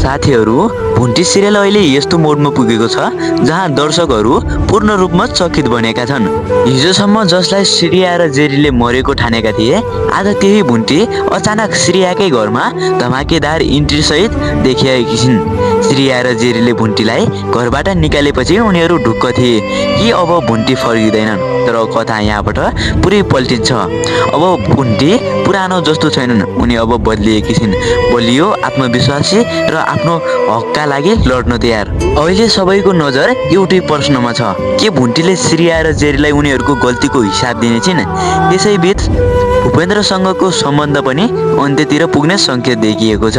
साथीहरु, भुन्टी सिरियल अहिले यस्तो मोडमा पुगेको छ जहाँ दर्शकहरु पूर्ण रूपमा चकित बनेका छन्। हिजोसम्म जसलाई श्रेया र जेरीले मरेको ठानेका थिए, आज त्यही भुन्टी अचानक श्रेयाकै घरमा धमाकेदार इन्ट्री सहित देखिएकी छिन्। श्रेया र जेरीले भुन्टीलाई घरबाट निकालेपछि उनीहरू ढुक्क थिए कि अब भुन्टी फर्किँदैनन्, तर कथा यहाँबाट पुरै पल्टिन्छ। अब भुन्टी पुरानो जस्तो छैनन्, उनी अब बदलिएकी छिन्, बलियो, आत्मविश्वासी र आफ्नो हकका लागि लड्न तयार। अहिले सबैको नजर एउटै प्रश्नमा छ, के भुन्टीले श्रेया र जेरीलाई उनीहरूको गल्तीको हिसाब दिनेछिन्? त्यसैबीच भूपेन्द्रसँगको सम्बन्ध पनि अन्त्यतिर पुग्ने संकेत देखिएको छ।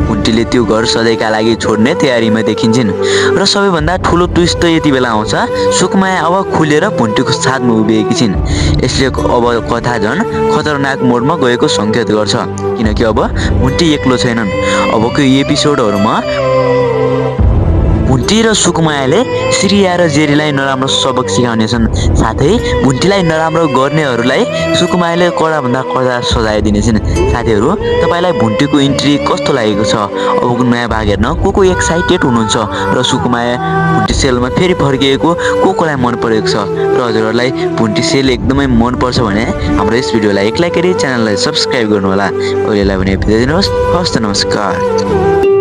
भुन्टीले त्यो घर सधैँका लागि छोड्ने तयारीमा देखिन्छन् र सबैभन्दा ठुलो ट्विस्ट त यति बेला आउँछ, सुकमाया अब खुलेर भुन्टीको साथमा उभिएकी छिन्। यसले अब कथा झन् खतरनाक मोडमा गएको संकेत गर्छ, किनकि अब भुन्टी एक्लो छैनन्। अबको एपिसोडहरुमा भुन्टी र सुकमायाले श्रेया र जेरीलाई नराम्रो सबक सिकाउनेछन्, साथै भुन्टीलाई नराम्रो गर्नेहरूलाई सुकमायाले कडाभन्दा कडा सजाय दिनेछन्। साथीहरु, तपाईलाई भुन्टीको इन्ट्री कस्तो लागेको छ? अबको नयाँ भाग हेर्न को एक्साइटेड हुनुहुन्छ र सुकमाया भुन्टी सेलमा फेरि फर्किएको कोलाई मन परेको छ र हजुरहरूलाई भुन्टी सेल एकदमै मन पर्छ भने हाम्रो यस भिडियोलाई एक लाइक गरी च्यानललाई सब्स्क्राइब गर्नु होला। अहिलेलाई भने बिदा दिनुहोस्। हस्त नमस्कार।